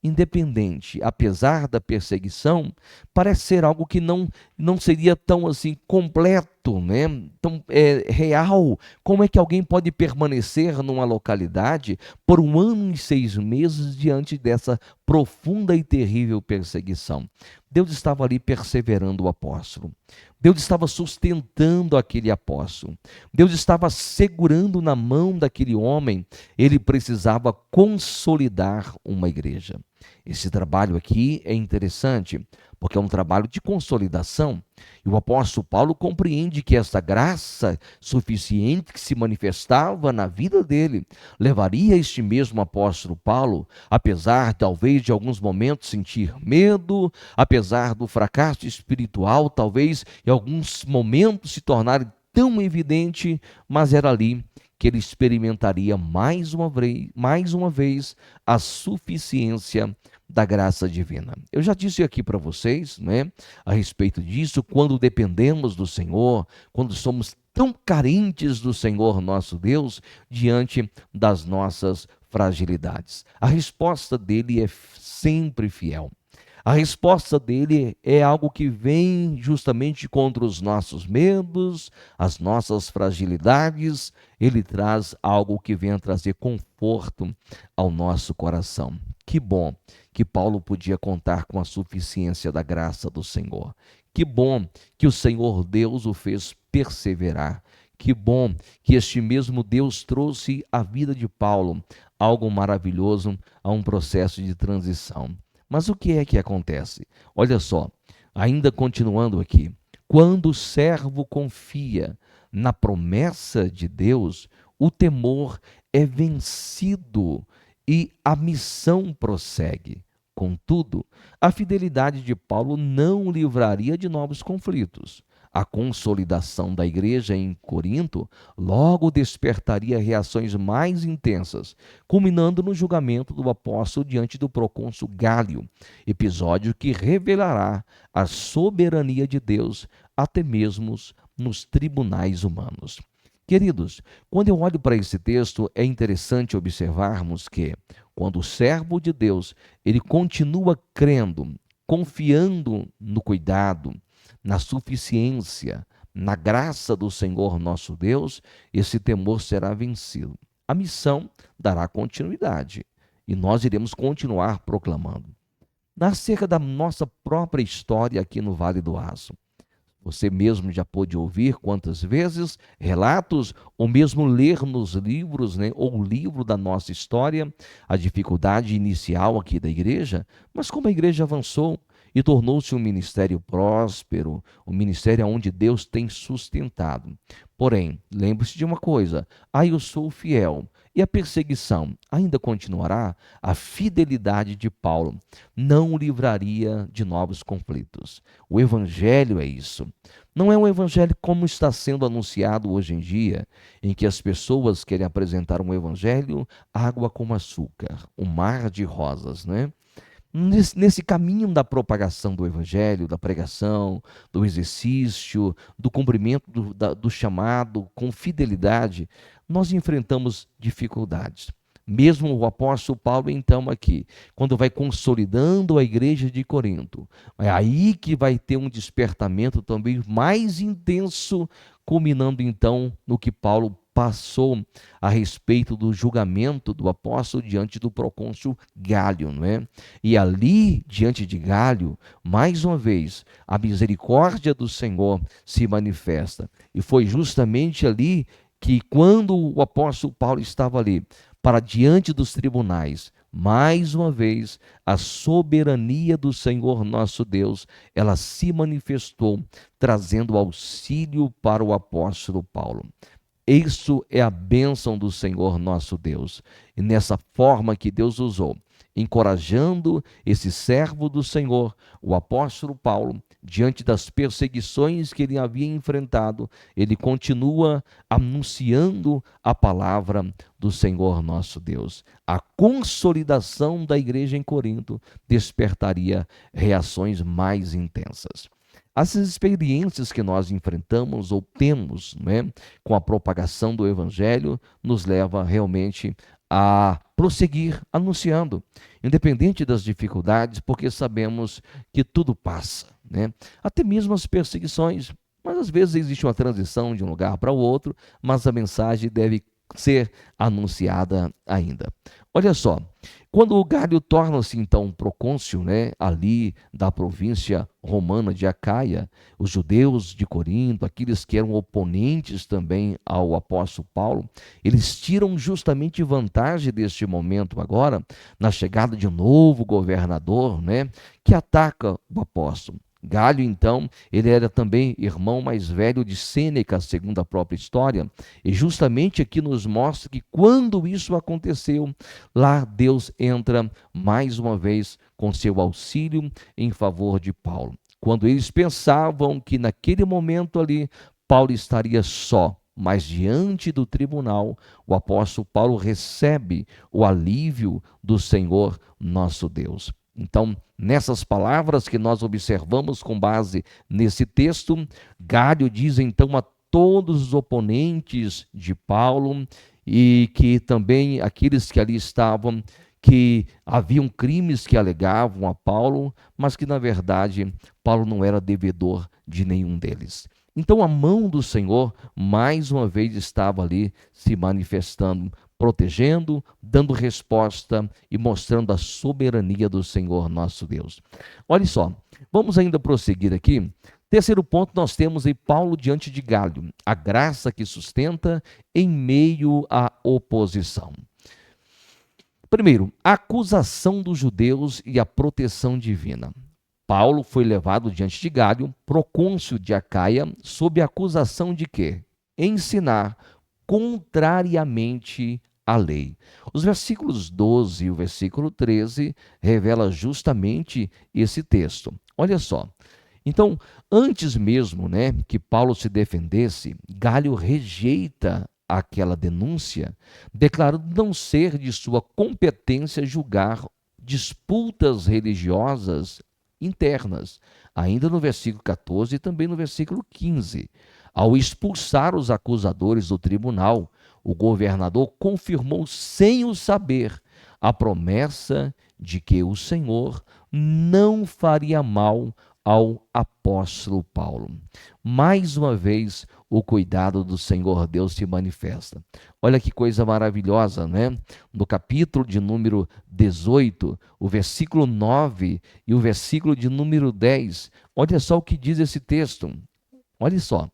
Independente, apesar da perseguição, parece ser algo que não seria tão assim completo, né? Tão real. Como é que alguém pode permanecer numa localidade por 1 ano e 6 meses diante dessa profunda e terrível perseguição? Deus estava ali perseverando o apóstolo. Deus estava sustentando aquele apóstolo. Deus estava segurando na mão daquele homem. Ele precisava consolidar uma igreja. Esse trabalho aqui é interessante, porque é um trabalho de consolidação. E o apóstolo Paulo compreende que essa graça suficiente que se manifestava na vida dele levaria este mesmo apóstolo Paulo, apesar talvez de alguns momentos sentir medo, apesar do fracasso espiritual, talvez em alguns momentos se tornar tão evidente, mas era ali que ele experimentaria mais uma vez a suficiência da graça divina. Eu já disse aqui para vocês, né, a respeito disso, quando dependemos do Senhor, quando somos tão carentes do Senhor nosso Deus diante das nossas fragilidades. A resposta dele é sempre fiel. A resposta dele é algo que vem justamente contra os nossos medos, as nossas fragilidades. Ele traz algo que vem a trazer conforto ao nosso coração. Que bom que Paulo podia contar com a suficiência da graça do Senhor. Que bom que o Senhor Deus o fez perseverar. Que bom que este mesmo Deus trouxe à vida de Paulo algo maravilhoso, a um processo de transição. Mas o que é que acontece? Olha só, ainda continuando aqui. Quando o servo confia na promessa de Deus, o temor é vencido e a missão prossegue. Contudo, a fidelidade de Paulo não o livraria de novos conflitos. A consolidação da igreja em Corinto logo despertaria reações mais intensas, culminando no julgamento do apóstolo diante do procônsul Gálio, episódio que revelará a soberania de Deus até mesmo nos tribunais humanos. Queridos, quando eu olho para esse texto, é interessante observarmos que, quando o servo de Deus, ele continua crendo, confiando no cuidado, na suficiência, na graça do Senhor nosso Deus, esse temor será vencido. A missão dará continuidade e nós iremos continuar proclamando. Acerca da nossa própria história aqui no Vale do Aço, você mesmo já pôde ouvir quantas vezes relatos, ou mesmo ler nos livros, né, ou o livro da nossa história, a dificuldade inicial aqui da igreja, mas como a igreja avançou e tornou-se um ministério próspero, um ministério onde Deus tem sustentado. Porém, lembre-se de uma coisa: eu sou fiel. E a perseguição ainda continuará? A fidelidade de Paulo não o livraria de novos conflitos. O evangelho é isso. Não é um evangelho como está sendo anunciado hoje em dia, em que as pessoas querem apresentar um evangelho água como açúcar, um mar de rosas, né? Nesse caminho da propagação do evangelho, da pregação, do exercício, do cumprimento do chamado com fidelidade, nós enfrentamos dificuldades. Mesmo o apóstolo Paulo, então, aqui, quando vai consolidando a igreja de Corinto, é aí que vai ter um despertamento também mais intenso, culminando então no que Paulo passou a respeito do julgamento do apóstolo diante do procônsul Gálio, não é? E ali, diante de Gálio, mais uma vez, a misericórdia do Senhor se manifesta. E foi justamente ali que, quando o apóstolo Paulo estava ali, para diante dos tribunais, mais uma vez, a soberania do Senhor nosso Deus, ela se manifestou, trazendo auxílio para o apóstolo Paulo. Isso é a bênção do Senhor nosso Deus. E nessa forma que Deus usou, encorajando esse servo do Senhor, o apóstolo Paulo, diante das perseguições que ele havia enfrentado, ele continua anunciando a palavra do Senhor nosso Deus. A consolidação da igreja em Corinto despertaria reações mais intensas. As experiências que nós enfrentamos ou temos, né, com a propagação do Evangelho nos leva realmente a prosseguir anunciando, independente das dificuldades, porque sabemos que tudo passa, né? Até mesmo as perseguições, mas às vezes existe uma transição de um lugar para o outro, mas a mensagem deve ser anunciada ainda. Olha só, quando o Gálio torna-se então procônsul, né, ali da província romana de Acaia, os judeus de Corinto, aqueles que eram oponentes também ao apóstolo Paulo, eles tiram justamente vantagem deste momento agora, na chegada de um novo governador, né, que ataca o apóstolo. Gálio, então, ele era também irmão mais velho de Sêneca, segundo a própria história, e justamente aqui nos mostra que quando isso aconteceu, lá Deus entra mais uma vez com seu auxílio em favor de Paulo. Quando eles pensavam que naquele momento ali Paulo estaria só, mas diante do tribunal, o apóstolo Paulo recebe o alívio do Senhor nosso Deus. Então, nessas palavras que nós observamos com base nesse texto, Gário diz então a todos os oponentes de Paulo e que também aqueles que ali estavam, que haviam crimes que alegavam a Paulo, mas que na verdade Paulo não era devedor de nenhum deles. Então a mão do Senhor mais uma vez estava ali se manifestando, protegendo, dando resposta e mostrando a soberania do Senhor nosso Deus. Olha só, vamos ainda prosseguir aqui. Terceiro ponto, nós temos aí Paulo diante de Gállio, a graça que sustenta em meio à oposição. Primeiro, a acusação dos judeus e a proteção divina. Paulo foi levado diante de Gállio, procônsul de Acaia, sob a acusação de quê? Ensinar contrariamente à lei. Os versículos 12 e o versículo 13 revela justamente esse texto. Olha só. Então, antes mesmo, que Paulo se defendesse, Gállio rejeita aquela denúncia, declarando não ser de sua competência julgar disputas religiosas internas, ainda no versículo 14 e também no versículo 15. Ao expulsar os acusadores do tribunal, o governador confirmou sem o saber a promessa de que o Senhor não faria mal ao apóstolo Paulo. Mais uma vez, o cuidado do Senhor Deus se manifesta. Olha que coisa maravilhosa, né? No capítulo de número 18, o versículo 9 e o versículo de número 10, olha só o que diz esse texto. Olha só.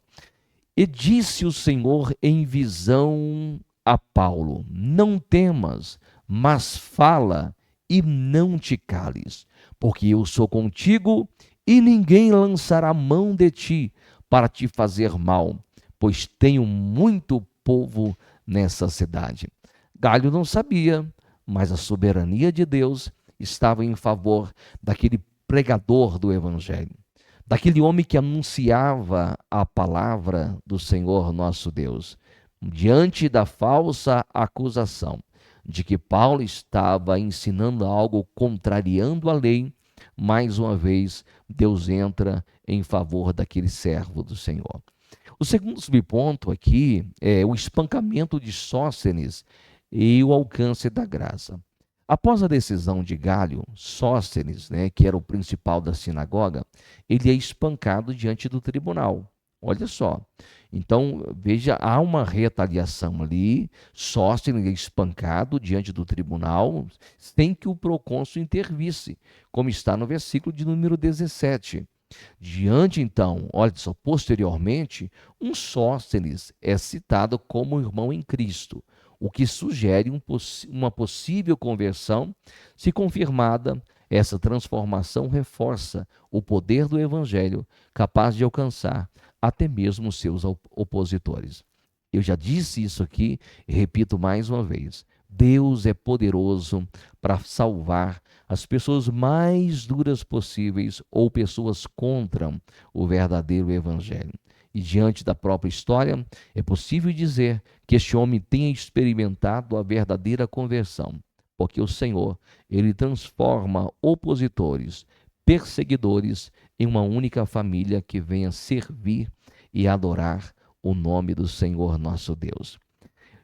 E disse o Senhor em visão a Paulo: não temas, mas fala e não te cales, porque eu sou contigo e ninguém lançará mão de ti para te fazer mal, pois tenho muito povo nessa cidade. Gállio não sabia, mas a soberania de Deus estava em favor daquele pregador do evangelho, daquele homem que anunciava a palavra do Senhor nosso Deus, diante da falsa acusação de que Paulo estava ensinando algo contrariando a lei. Mais uma vez, Deus entra em favor daquele servo do Senhor. O segundo subponto aqui é o espancamento de Sóstenes e o alcance da graça. Após a decisão de Gállio, Sóstenes, que era o principal da sinagoga, ele é espancado diante do tribunal. Olha só. Então, veja, há uma retaliação ali. Sóstenes é espancado diante do tribunal sem que o procônsul intervisse, como está no versículo de número 17. Diante, então, olha só, posteriormente, um Sóstenes é citado como irmão em Cristo, o que sugere uma possível conversão. Se confirmada, essa transformação reforça o poder do Evangelho, capaz de alcançar até mesmo seus opositores. Eu já disse isso aqui e repito mais uma vez. Deus é poderoso para salvar as pessoas mais duras possíveis ou pessoas contra o verdadeiro evangelho. E diante da própria história, é possível dizer que este homem tenha experimentado a verdadeira conversão, porque o Senhor, ele transforma opositores, perseguidores em uma única família que venha servir e adorar o nome do Senhor nosso Deus.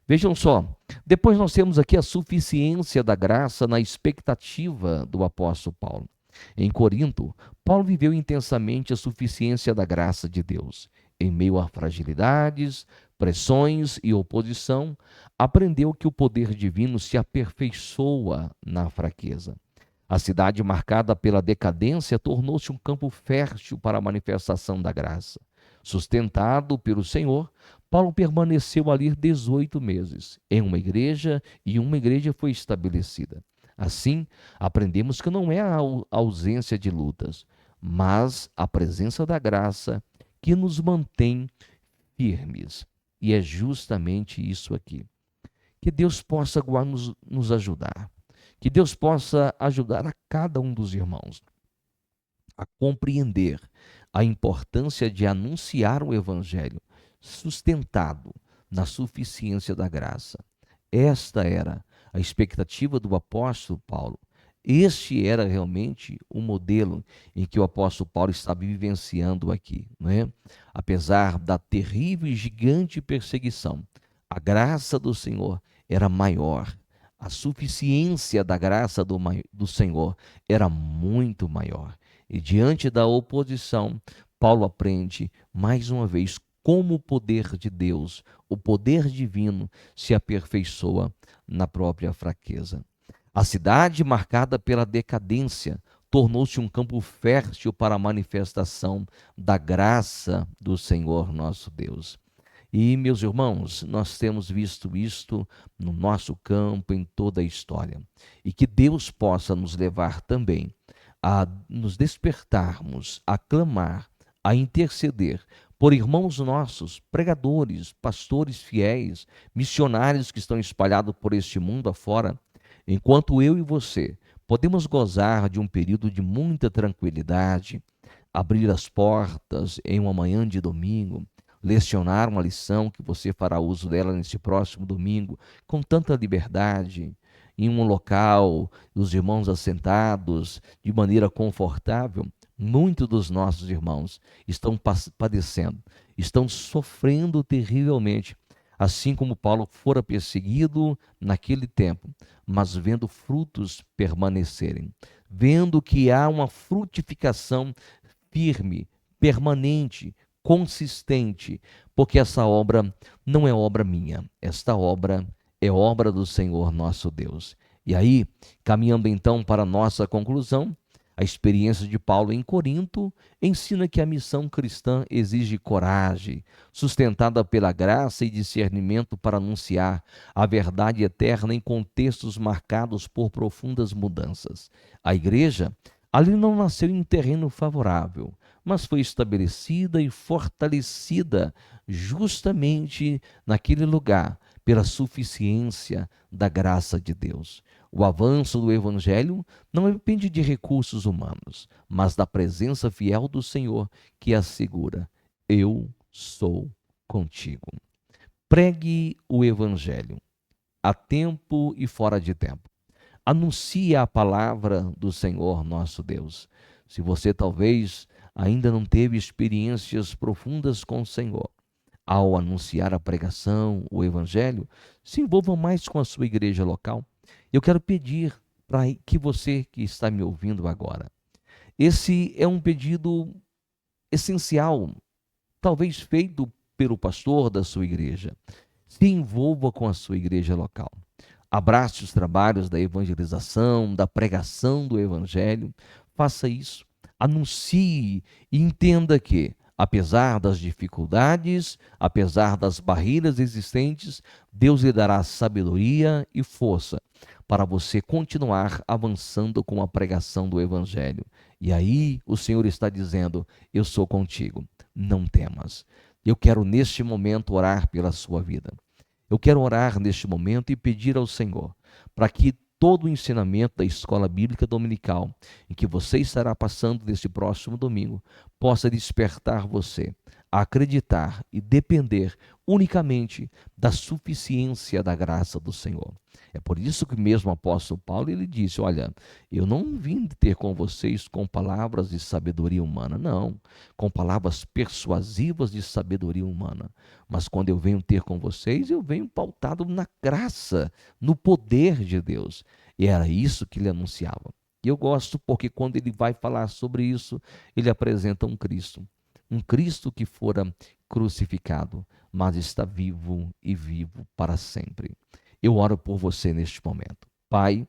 Vejam só, depois nós temos aqui a suficiência da graça na expectativa do apóstolo Paulo. Em Corinto, Paulo viveu intensamente a suficiência da graça de Deus. Em meio a fragilidades, pressões e oposição, aprendeu que o poder divino se aperfeiçoa na fraqueza. A cidade marcada pela decadência tornou-se um campo fértil para a manifestação da graça. Sustentado pelo Senhor, Paulo permaneceu ali 18 meses em uma igreja e uma igreja foi estabelecida. Assim, aprendemos que não é a ausência de lutas, mas a presença da graça que nos mantém firmes. E é justamente isso aqui. Que Deus possa nos ajudar. Que Deus possa ajudar a cada um dos irmãos a compreender a importância de anunciar o Evangelho sustentado na suficiência da graça. Esta era a expectativa do apóstolo Paulo. Este era realmente o modelo em que o apóstolo Paulo estava vivenciando aqui, não é? Apesar da terrível e gigante perseguição, a graça do Senhor era maior. A suficiência da graça do Senhor era muito maior. E diante da oposição, Paulo aprende mais uma vez como o poder de Deus, o poder divino, se aperfeiçoa na própria fraqueza. A cidade, marcada pela decadência, tornou-se um campo fértil para a manifestação da graça do Senhor nosso Deus. E, meus irmãos, nós temos visto isto no nosso campo, em toda a história. E que Deus possa nos levar também a nos despertarmos, a clamar, a interceder por irmãos nossos, pregadores, pastores fiéis, missionários que estão espalhados por este mundo afora, enquanto eu e você podemos gozar de um período de muita tranquilidade, abrir as portas em uma manhã de domingo, lecionar uma lição que você fará uso dela neste próximo domingo, com tanta liberdade, em um local, os irmãos assentados, de maneira confortável. Muitos dos nossos irmãos estão padecendo, estão sofrendo terrivelmente, assim como Paulo fora perseguido naquele tempo, mas vendo frutos permanecerem, vendo que há uma frutificação firme, permanente, consistente, porque essa obra não é obra minha, esta obra é obra do Senhor nosso Deus. E aí, caminhando então para a nossa conclusão, a experiência de Paulo em Corinto ensina que a missão cristã exige coragem, sustentada pela graça e discernimento para anunciar a verdade eterna em contextos marcados por profundas mudanças. A igreja ali não nasceu em terreno favorável, mas foi estabelecida e fortalecida justamente naquele lugar pela suficiência da graça de Deus. O avanço do Evangelho não depende de recursos humanos, mas da presença fiel do Senhor que assegura: eu sou contigo. Pregue o Evangelho, a tempo e fora de tempo. Anuncie a palavra do Senhor nosso Deus. Se você talvez ainda não teve experiências profundas com o Senhor, ao anunciar a pregação, o Evangelho, se envolva mais com a sua igreja local. Eu quero pedir para que você que está me ouvindo agora, esse é um pedido essencial, talvez feito pelo pastor da sua igreja. Se envolva com a sua igreja local. Abrace os trabalhos da evangelização, da pregação do Evangelho. Faça isso. Anuncie e entenda que, apesar das dificuldades, apesar das barreiras existentes, Deus lhe dará sabedoria e força para você continuar avançando com a pregação do Evangelho. E aí o Senhor está dizendo: eu sou contigo, não temas. Eu quero neste momento orar pela sua vida. Eu quero orar neste momento e pedir ao Senhor para que todo o ensinamento da escola bíblica dominical, em que você estará passando neste próximo domingo, possa despertar você a acreditar e depender unicamente da suficiência da graça do Senhor. É por isso que mesmo o apóstolo Paulo ele disse: olha, eu não vim ter com vocês com palavras de sabedoria humana, não, com palavras persuasivas de sabedoria humana, mas quando eu venho ter com vocês, eu venho pautado na graça, no poder de Deus. E era isso que ele anunciava. E eu gosto porque quando ele vai falar sobre isso, ele apresenta um Cristo que fora crucificado, mas está vivo e vivo para sempre. Eu oro por você neste momento. Pai,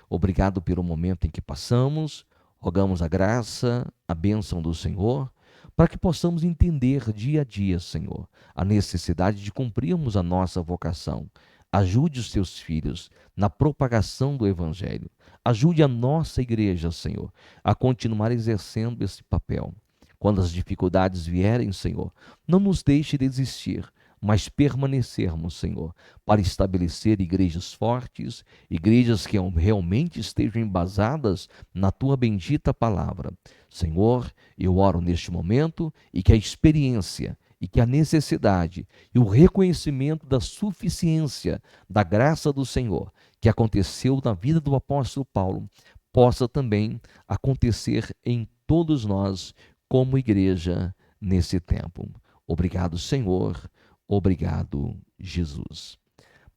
obrigado pelo momento em que passamos, rogamos a graça, a bênção do Senhor, para que possamos entender dia a dia, Senhor, a necessidade de cumprirmos a nossa vocação. Ajude os teus filhos na propagação do Evangelho. Ajude a nossa igreja, Senhor, a continuar exercendo esse papel. Quando as dificuldades vierem, Senhor, não nos deixe desistir, mas permanecermos, Senhor, para estabelecer igrejas fortes, igrejas que realmente estejam embasadas na Tua bendita palavra. Senhor, eu oro neste momento e que a experiência e que a necessidade e o reconhecimento da suficiência da graça do Senhor que aconteceu na vida do apóstolo Paulo possa também acontecer em todos nós como igreja nesse tempo. Obrigado, Senhor. Obrigado, Jesus.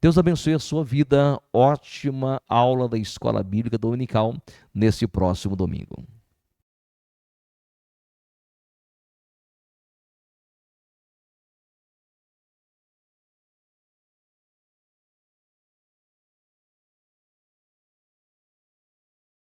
Deus abençoe a sua vida. Ótima aula da Escola Bíblica Dominical nesse próximo domingo.